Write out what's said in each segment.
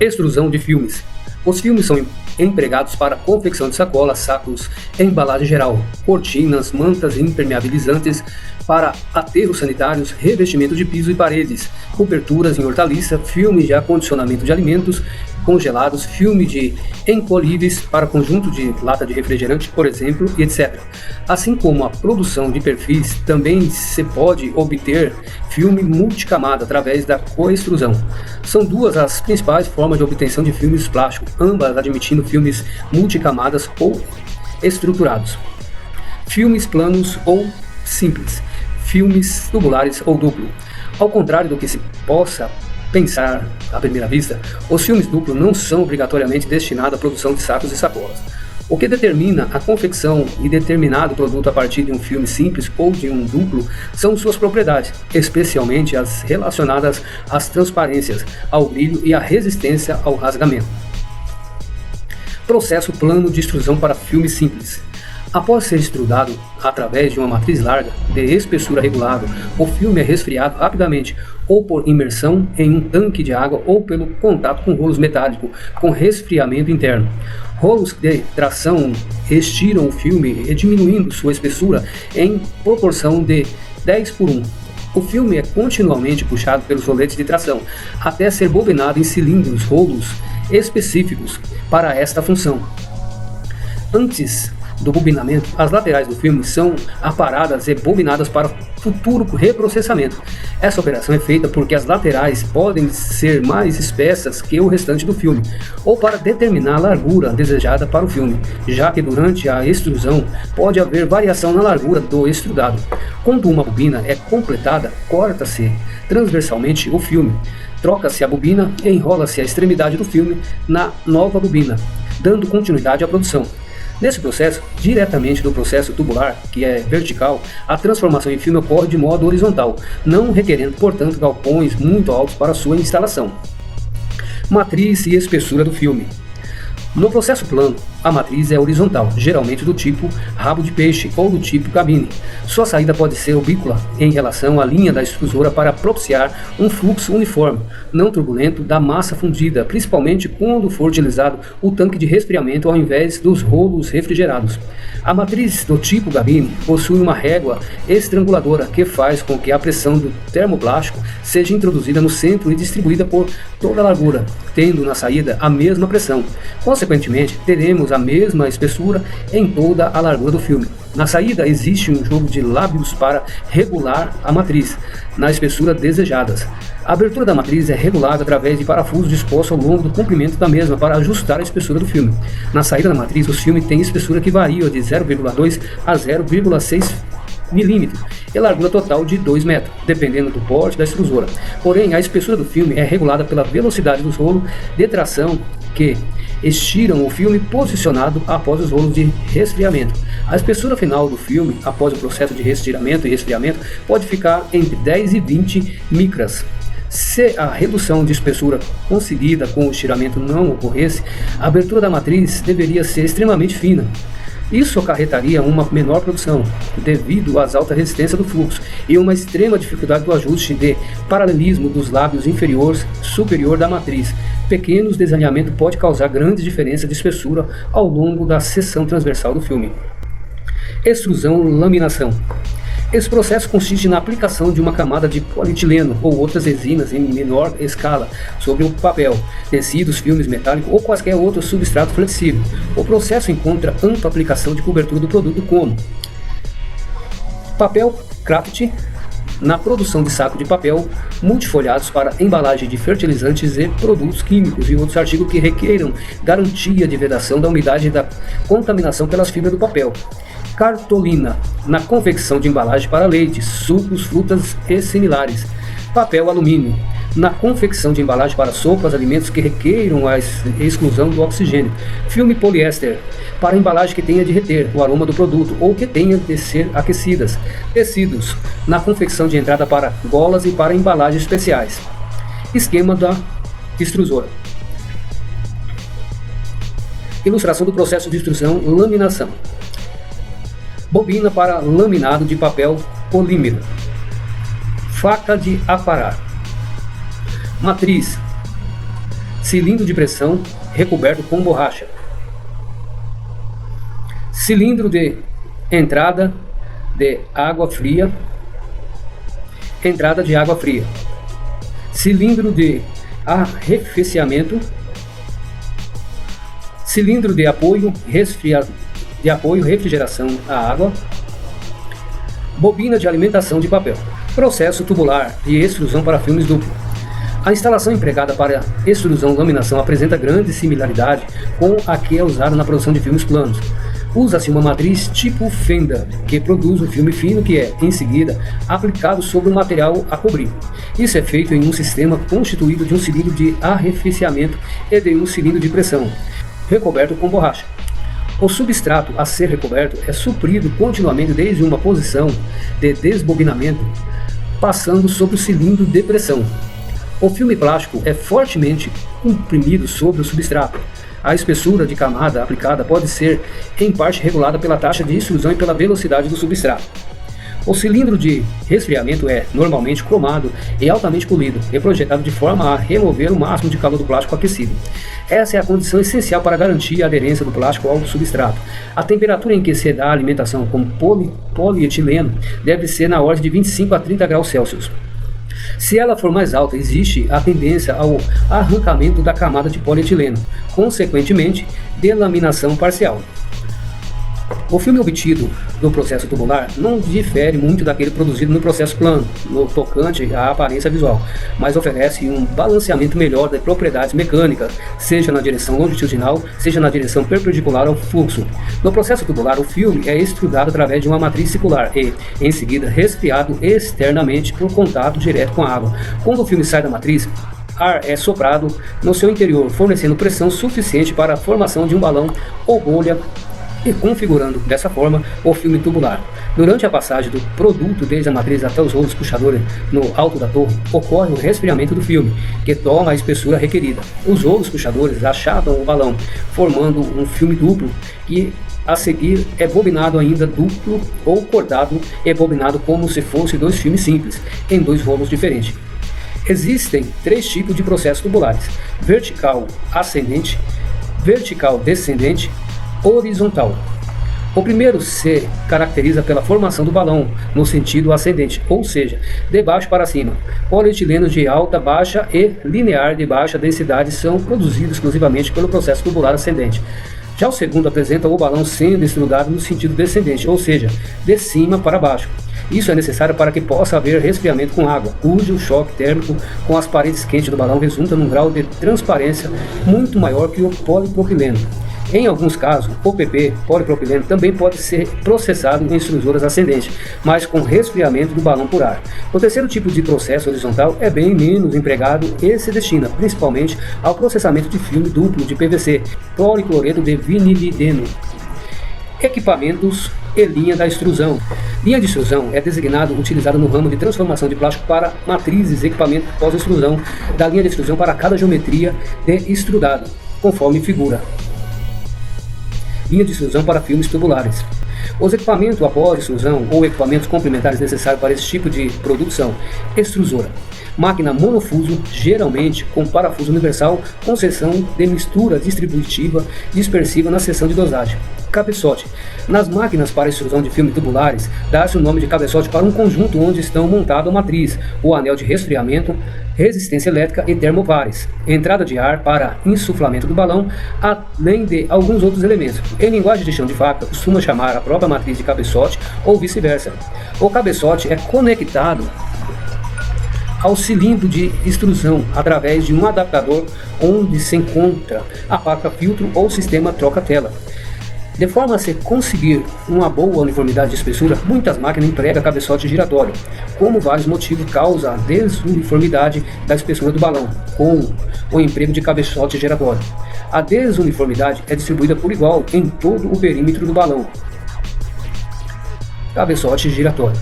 Extrusão de filmes. Os filmes são empregados para confecção de sacolas, sacos, embalagem geral, cortinas, mantas impermeabilizantes para aterros sanitários, revestimento de piso e paredes, coberturas em hortaliça, filme de acondicionamento de alimentos congelados, filme de encolhíveis para conjunto de lata de refrigerante, por exemplo, e etc. Assim como a produção de perfis, também se pode obter filme multicamada através da coextrusão. São duas as principais formas de obtenção de filmes plásticos, ambas admitindo filmes multicamadas ou estruturados. Filmes planos ou simples, filmes tubulares ou duplo. Ao contrário do que se possa pensar à primeira vista, os filmes duplos não são obrigatoriamente destinados à produção de sacos e sacolas. O que determina a confecção de determinado produto a partir de um filme simples ou de um duplo são suas propriedades, especialmente as relacionadas às transparências, ao brilho e à resistência ao rasgamento. Processo plano de extrusão para filme simples. Após ser extrudado através de uma matriz larga de espessura regulável, o filme é resfriado rapidamente ou por imersão em um tanque de água ou pelo contato com rolos metálicos com resfriamento interno. Rolos de tração estiram o filme, diminuindo sua espessura em proporção de 10:1. O filme é continuamente puxado pelos roletes de tração até ser bobinado em cilindros rolos específicos para esta função. Antes do bobinamento, as laterais do filme são aparadas e bobinadas para futuro reprocessamento. Essa operação é feita porque as laterais podem ser mais espessas que o restante do filme, ou para determinar a largura desejada para o filme, já que durante a extrusão pode haver variação na largura do extrudado. Quando uma bobina é completada, corta-se transversalmente o filme, troca-se a bobina e enrola-se a extremidade do filme na nova bobina, dando continuidade à produção. Nesse processo, diretamente do processo tubular, que é vertical, a transformação em filme ocorre de modo horizontal, não requerendo, portanto, galpões muito altos para sua instalação. Matriz e espessura do filme. No processo plano, a matriz é horizontal, geralmente do tipo rabo de peixe ou do tipo cabine. Sua saída pode ser ubíqua em relação à linha da extrusora para propiciar um fluxo uniforme, não turbulento da massa fundida, principalmente quando for utilizado o tanque de resfriamento ao invés dos rolos refrigerados. A matriz do tipo cabine possui uma régua estranguladora que faz com que a pressão do termoplástico seja introduzida no centro e distribuída por toda a largura, tendo na saída a mesma pressão. Consequentemente, teremos a mesma espessura em toda a largura do filme. Na saída existe um jogo de lábios para regular a matriz na espessura desejadas. A abertura da matriz é regulada através de parafusos dispostos ao longo do comprimento da mesma para ajustar a espessura do filme. Na saída da matriz, os filmes têm espessura que varia de 0,2 a 0,6 mm e largura total de 2 metros, dependendo do porte da extrusora. Porém, a espessura do filme é regulada pela velocidade dos rolos de tração que estiram o filme posicionado após os rolos de resfriamento. A espessura final do filme, após o processo de restiramento e resfriamento, pode ficar entre 10 e 20 micras. Se a redução de espessura conseguida com o estiramento não ocorresse, a abertura da matriz deveria ser extremamente fina. Isso acarretaria uma menor produção, devido às altas resistências do fluxo e uma extrema dificuldade do ajuste de paralelismo dos lábios inferior e superior da matriz. Pequenos desalinhamentos podem causar grandes diferenças de espessura ao longo da seção transversal do filme. Extrusão-laminação. Esse processo consiste na aplicação de uma camada de polietileno ou outras resinas em menor escala sobre o papel, tecidos, filmes metálicos ou quaisquer outro substrato flexível. O processo encontra ampla aplicação de cobertura do produto como papel craft, na produção de saco de papel multifolhados para embalagem de fertilizantes e produtos químicos e outros artigos que requeiram garantia de vedação da umidade e da contaminação pelas fibras do papel. Cartolina, na confecção de embalagem para leite, sucos, frutas e similares. Papel alumínio, na confecção de embalagem para sopas, alimentos que requeiram a exclusão do oxigênio. Filme poliéster, para embalagem que tenha de reter o aroma do produto ou que tenha de ser aquecidas. Tecidos, na confecção de entrada para golas e para embalagens especiais. Esquema da extrusora. Ilustração do processo de extrusão, laminação. Bobina para laminado de papel polímero. Faca de aparar. Matriz. cilindro de pressão recoberto com borracha, cilindro de entrada de água fria, cilindro de arrefecimento, cilindro de apoio, refrigeração à água, bobina de alimentação de papel. Processo tubular de extrusão para filmes duplo. A instalação empregada para extrusão-laminação apresenta grande similaridade com a que é usada na produção de filmes planos. Usa-se uma matriz tipo fenda, que produz um filme fino que é, em seguida, aplicado sobre o material a cobrir. Isso é feito em um sistema constituído de um cilindro de arrefecimento e de um cilindro de pressão, recoberto com borracha. O substrato a ser recoberto é suprido continuamente desde uma posição de desbobinamento, passando sobre o cilindro de pressão. O filme plástico é fortemente comprimido sobre o substrato. A espessura de camada aplicada pode ser, em parte, regulada pela taxa de extrusão e pela velocidade do substrato. O cilindro de resfriamento é, normalmente, cromado e altamente polido e projetado de forma a remover o máximo de calor do plástico aquecido. Essa é a condição essencial para garantir a aderência do plástico ao substrato. A temperatura em que se dá a alimentação com polietileno deve ser na ordem de 25 a 30 graus Celsius. Se ela for mais alta, existe a tendência ao arrancamento da camada de polietileno, consequentemente, delaminação parcial. O filme obtido do processo tubular não difere muito daquele produzido no processo plano, no tocante à aparência visual, mas oferece um balanceamento melhor das propriedades mecânicas, seja na direção longitudinal, seja na direção perpendicular ao fluxo. No processo tubular, o filme é extrudado através de uma matriz circular e, em seguida, resfriado externamente por contato direto com a água. Quando o filme sai da matriz, ar é soprado no seu interior, fornecendo pressão suficiente para a formação de um balão ou bolha e configurando dessa forma o filme tubular. Durante a passagem do produto desde a matriz até os rolos puxadores no alto da torre, ocorre o resfriamento do filme, que toma a espessura requerida. Os rolos puxadores achatam o balão, formando um filme duplo que a seguir é bobinado ainda duplo ou cortado e bobinado como se fosse dois filmes simples, em dois rolos diferentes. Existem três tipos de processos tubulares: vertical ascendente, vertical descendente, horizontal. O primeiro se caracteriza pela formação do balão no sentido ascendente, ou seja, de baixo para cima. Polietilenos de alta, baixa e linear de baixa densidade são produzidos exclusivamente pelo processo tubular ascendente. Já o segundo apresenta o balão sendo extrudado no sentido descendente, ou seja, de cima para baixo. Isso é necessário para que possa haver resfriamento com água, cujo choque térmico com as paredes quentes do balão resulta num grau de transparência muito maior que o polipropileno. Em alguns casos, o PP, polipropileno, também pode ser processado em extrusoras ascendentes, mas com resfriamento do balão por ar. O terceiro tipo de processo horizontal é bem menos empregado e se destina principalmente ao processamento de filme duplo de PVC, policloreto de vinilideno. Equipamentos e linha da extrusão. Linha de extrusão é designado utilizado no ramo de transformação de plástico para matrizes e equipamento pós-extrusão, da linha de extrusão para cada geometria de extrudado, conforme figura. Linha de extrusão para filmes tubulares. Os equipamentos após extrusão ou equipamentos complementares necessários para esse tipo de produção: extrusora, máquina monofuso, geralmente com parafuso universal, com seção de mistura distributiva dispersiva na seção de dosagem. Cabeçote. Nas máquinas para extrusão de filmes tubulares, dá-se o nome de cabeçote para um conjunto onde estão montados a matriz, o anel de resfriamento, resistência elétrica e termopares, entrada de ar para insuflamento do balão, além de alguns outros elementos. Em linguagem de chão de fábrica, costuma chamar a própria matriz de cabeçote ou vice-versa. O cabeçote é conectado ao cilindro de extrusão através de um adaptador onde se encontra a placa filtro ou sistema troca-tela. De forma a se conseguir uma boa uniformidade de espessura, muitas máquinas empregam cabeçote giratório. Como vários motivos causa a desuniformidade da espessura do balão, com o emprego de cabeçote giratório. A desuniformidade é distribuída por igual em todo o perímetro do balão. Cabeçote giratório.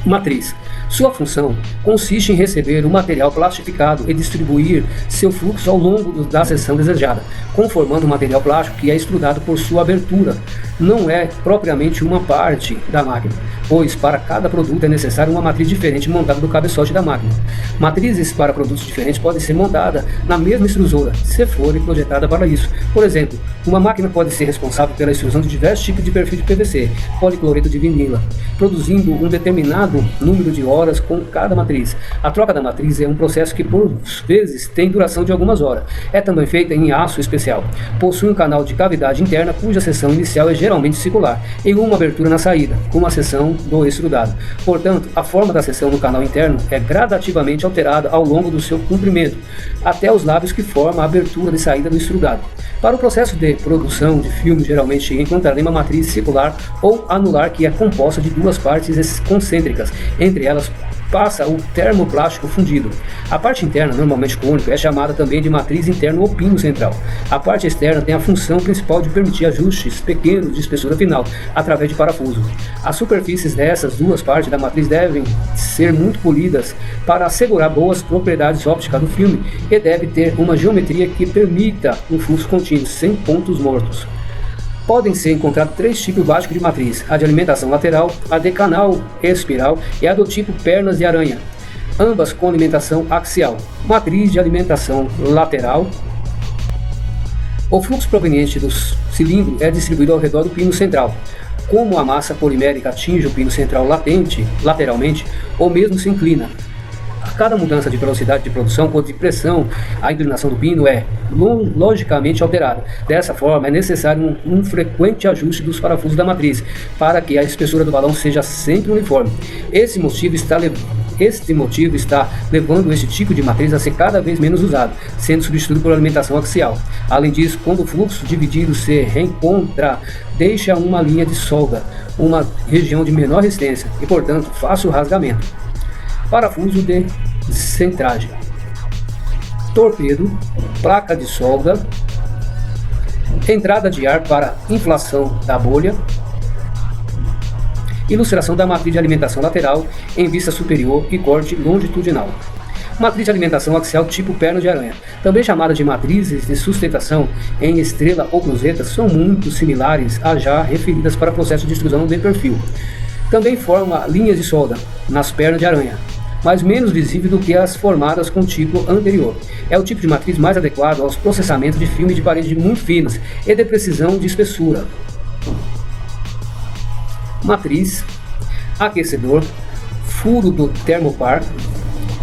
Matriz. Sua função consiste em receber o material plastificado e distribuir seu fluxo ao longo da seção desejada, conformando o material plástico que é extrudado por sua abertura. Não é propriamente uma parte da máquina, pois para cada produto é necessária uma matriz diferente montada no cabeçote da máquina. Matrizes para produtos diferentes podem ser montadas na mesma extrusora, se forem projetada para isso. Por exemplo, uma máquina pode ser responsável pela extrusão de diversos tipos de perfil de PVC, policloreto de vinila, produzindo um determinado número de horas com cada matriz. A troca da matriz é um processo que por vezes tem duração de algumas horas. É também feita em aço especial. Possui um canal de cavidade interna cuja seção inicial é geralmente circular e uma abertura na saída, com a seção do extrudado. Portanto, a forma da seção no canal interno é gradativamente alterada ao longo do seu comprimento, até os lábios que formam a abertura de saída do extrudado. Para o processo de produção de filme, geralmente encontraremos uma matriz circular ou anular que é composta de duas partes concêntricas. Entre elas passa o termoplástico fundido. A parte interna, normalmente cônica, é chamada também de matriz interna ou pino central. A parte externa tem a função principal de permitir ajustes pequenos de espessura final, através de parafuso. As superfícies dessas duas partes da matriz devem ser muito polidas para assegurar boas propriedades ópticas do filme e deve ter uma geometria que permita um fluxo contínuo, sem pontos mortos. Podem ser encontrados três tipos básicos de matriz: a de alimentação lateral, a de canal espiral e a do tipo pernas de aranha, ambas com alimentação axial. Matriz de alimentação lateral. O fluxo proveniente do cilindro é distribuído ao redor do pino central. Como a massa polimérica atinge o pino central lateralmente, ou mesmo se inclina. Cada mudança de velocidade de produção quanto de pressão, a inclinação do pino é logicamente alterada. Dessa forma, é necessário um frequente ajuste dos parafusos da matriz, para que a espessura do balão seja sempre uniforme. Este motivo está levando esse tipo de matriz a ser cada vez menos usado, sendo substituído por alimentação axial. Além disso, quando o fluxo dividido se reencontra, deixa uma linha de solda, uma região de menor resistência e, portanto, fácil rasgamento. Parafuso de centragem, torpedo, placa de solda, entrada de ar para inflação da bolha, ilustração da matriz de alimentação lateral em vista superior e corte longitudinal. Matriz de alimentação axial tipo perna de aranha, também chamada de matrizes de sustentação em estrela ou cruzeta, são muito similares a já referidas para processo de extrusão de perfil. Também forma linhas de solda nas pernas de aranha, mas menos visível do que as formadas com o tipo anterior. É o tipo de matriz mais adequado aos processamentos de filme de parede muito finas e de precisão de espessura. Matriz, aquecedor, furo do termopar,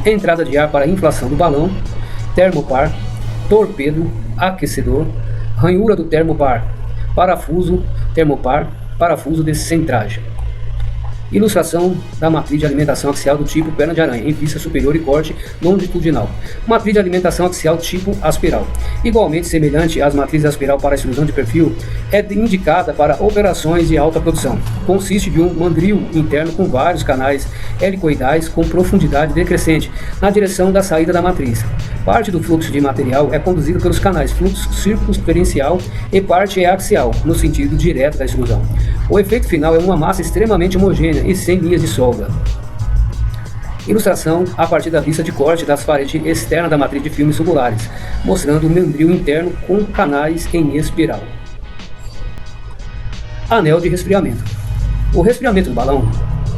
entrada de ar para inflação do balão, termopar, torpedo, aquecedor, ranhura do termopar, parafuso, termopar, parafuso de centragem. Ilustração da matriz de alimentação axial do tipo perna de aranha, em vista superior e corte longitudinal. Matriz de alimentação axial tipo aspiral. Igualmente semelhante às matrizes aspiral para extrusão de perfil, é indicada para operações de alta produção. Consiste de um mandril interno com vários canais helicoidais com profundidade decrescente na direção da saída da matriz. Parte do fluxo de material é conduzido pelos canais fluxo circunferencial e parte é axial, no sentido direto da extrusão. O efeito final é uma massa extremamente homogênea e sem linhas de solda. Ilustração a partir da vista de corte das paredes externas da matriz de filmes tubulares, mostrando o mandril interno com canais em espiral. Anel de resfriamento. O resfriamento do balão,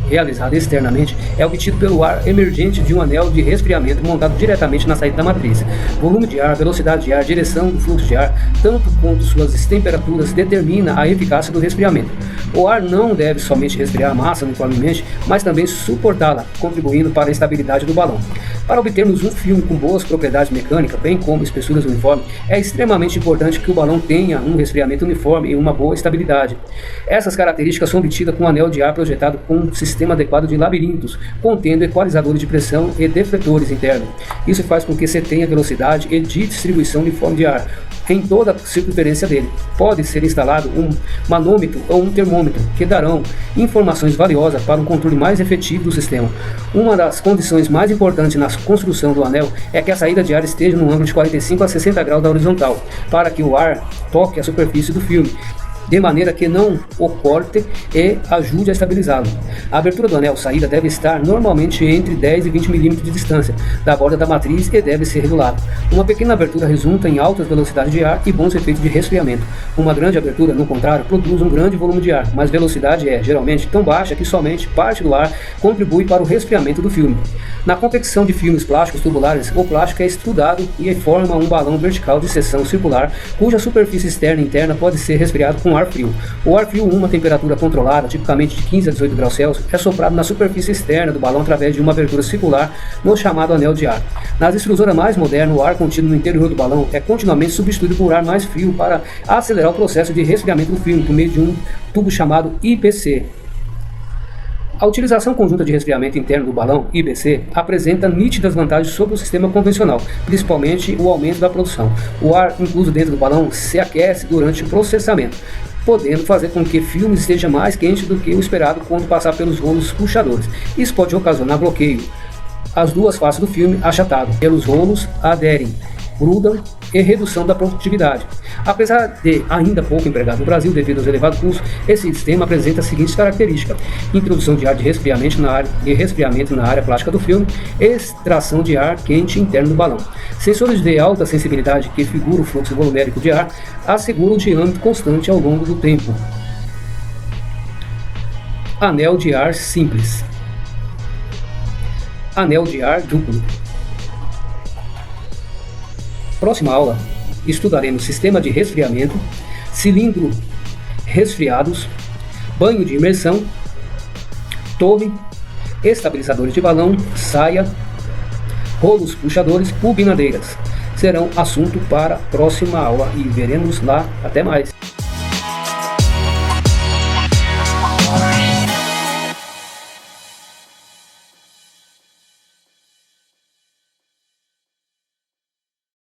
realizado externamente, é obtido pelo ar emergente de um anel de resfriamento montado diretamente na saída da matriz. Volume de ar, velocidade de ar, direção do fluxo de ar, tanto quanto suas temperaturas, determina a eficácia do resfriamento. O ar não deve somente resfriar a massa uniformemente, mas também suportá-la, contribuindo para a estabilidade do balão. Para obtermos um filme com boas propriedades mecânicas, bem como espessuras uniformes, é extremamente importante que o balão tenha um resfriamento uniforme e uma boa estabilidade. Essas características são obtidas com um anel de ar projetado com um sistema adequado de labirintos, contendo equalizadores de pressão e defletores internos. Isso faz com que se tenha velocidade e de distribuição uniforme de ar em toda a circunferência dele. Pode ser instalado um manômetro ou um termômetro, que darão informações valiosas para um controle mais efetivo do sistema. Uma das condições mais importantes na construção do anel é que a saída de ar esteja no ângulo de 45 a 60 graus da horizontal, para que o ar toque a superfície do filme. de maneira que não o corte e ajude a estabilizá-lo. A abertura do anel saída deve estar normalmente entre 10 e 20 mm de distância da borda da matriz e deve ser regulada. Uma pequena abertura resulta em altas velocidades de ar e bons efeitos de resfriamento. Uma grande abertura, no contrário, produz um grande volume de ar, mas velocidade é, geralmente, tão baixa que somente parte do ar contribui para o resfriamento do filme. Na confecção de filmes plásticos tubulares, o plástico é extrudado e forma um balão vertical de seção circular, cuja superfície externa e interna pode ser resfriado com ar frio. O ar frio, uma temperatura controlada, tipicamente de 15 a 18 graus Celsius, é soprado na superfície externa do balão através de uma abertura circular no chamado anel de ar. Nas extrusoras mais modernas, o ar contido no interior do balão é continuamente substituído por ar mais frio para acelerar o processo de resfriamento do filme por meio de um tubo chamado IBC. A utilização conjunta de resfriamento interno do balão, IBC, apresenta nítidas vantagens sobre o sistema convencional, principalmente o aumento da produção. O ar incluso dentro do balão se aquece durante o processamento, podendo fazer com que o filme esteja mais quente do que o esperado quando passar pelos rolos puxadores. Isso pode ocasionar bloqueio. As duas faces do filme achatado pelos rolos aderem, grudam e redução da produtividade. Apesar de ainda pouco empregado no Brasil devido aos elevados custos, esse sistema apresenta as seguintes características: introdução de ar de resfriamento na área plástica do filme, extração de ar quente interno do balão. Sensores de alta sensibilidade que figuram o fluxo volumérico de ar asseguram o diâmetro constante ao longo do tempo. Anel de ar simples. Anel de ar duplo. Próxima aula, estudaremos sistema de resfriamento, cilindro resfriados, banho de imersão, torre, estabilizadores de balão, saia, rolos puxadores, turbinadeiras. Serão assunto para a próxima aula e veremos lá. Até mais!